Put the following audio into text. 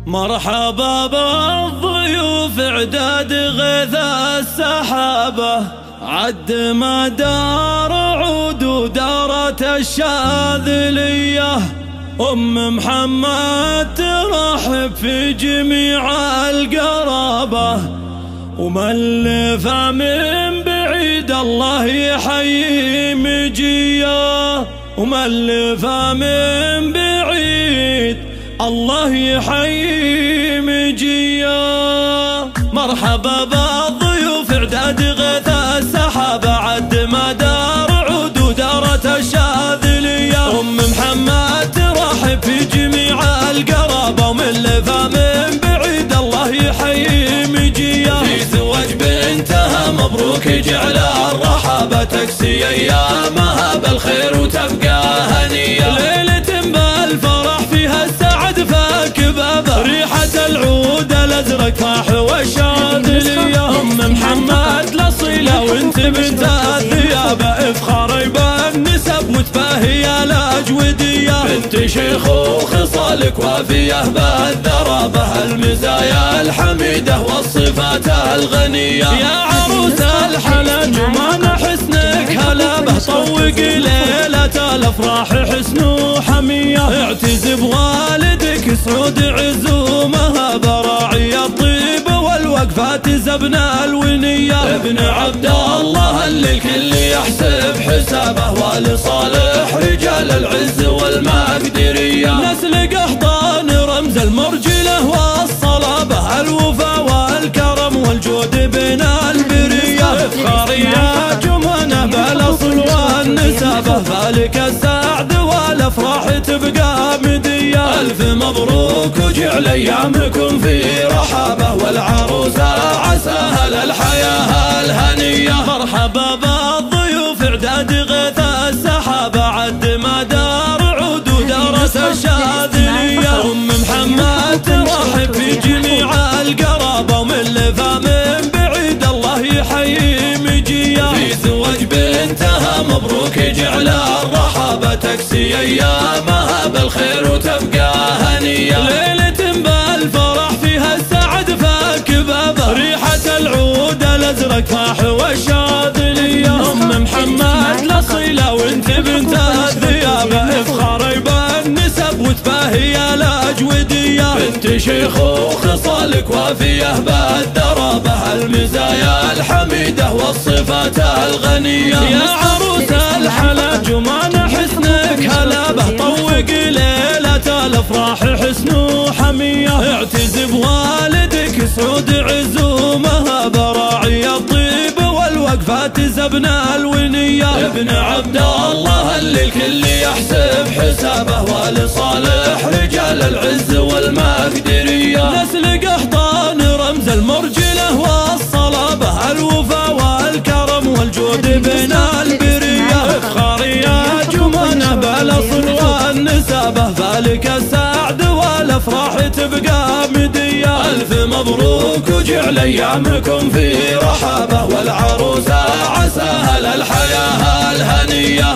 مرحبا بالضيوف اعداد غيث السحابة، عد ما دار عود ودارت الشاذلية. أم محمد ترحب في جميع القرابة، وملفة من بعيد الله يحيي مجيه. وملفة من بعيد الله يحيي مجيه. مرحبا بالضيوف اعداد غيث السحابة، عد ما دار عود ودارت الشاذلية. أم محمد ترحب في جميع القرابة، وملفة من بعيد الله يحيي مجيه. في زواج بنتها مبروك جعل الرحابة، تكسي ايامها بالخير وتبقى هنية. ليلة بالفرح فيها السعد فاك بابه، ريحة العود الازرق فاح والشاذلية. أم محمد الأصيلة وانت بنت الثيابة، افخاري بالنسب وتباهي الأجودية. بنت شيخ وخصالك وافية بالذرابة، المزايا الحميدة والصفات الغنية. يا عروس الحلا جمال حسنك هلابه، طوق ليلة الأفراح حسن وحمية. اعتز بوالدك سعود عز ومهابة، راعي الطيب والوقفات زبن الونية. ابن عبد الله اللي الكل يحسب حسابه، ولصالح رجال العز والمقدرية. نسل قحطان رمز المرجلة والصلابة، الوفا والكرم والجود بين البرية. افخاري يا جمانة بالاصل والنسابة، فالك السعد والافراح تبقى مدية. الف مبروك وجعل ايامكم في رحابة، والعروسة عساها للحياة الهنية. مرحبا بالضيوف اعداد غيث السحابة، عد ما دار عود ودارت الشاذلية. أم محمد ترحب في جميع القرابة، وملفة من بعيد الله يحيي مجيه. في زواج بنتها مبروك جعل الرحابة، تكسي ايامها بالخير وتبقى هنية. ليلة بالفرح فيها السعد فاك بابه، ريحة العود الازرق فاح والشاذلية. أم محمد الأصيلة وانت بنت الثيابة، افخاري بالنسب وتباهي الأجودية. بنت شيخ وخصالك وافية بالذرابة، المزايا الحميدة والصفات الغنية. يا عروس الحلا جمال حسنك هلابه، طوق ليلة الأفراح حسن وحمية. اعتز بوالدك سعود عز ومهابة، راعي الطيب والوقفات زبن الونية. ابن عبد الله اللي الكل يحسب حسابه، ولصالح رجال العز والمقدرية. نسل قحطان رمز المرجلة والصلابة، الوفا والكرم والجود بين البرية. افخاري يا جمانة بالاصل والنسابة، فالك السعد والافراح تبقى مدية. الف مبروك وجعل ايامكم في رحابة، والعروسة عساها للحياة الهنية.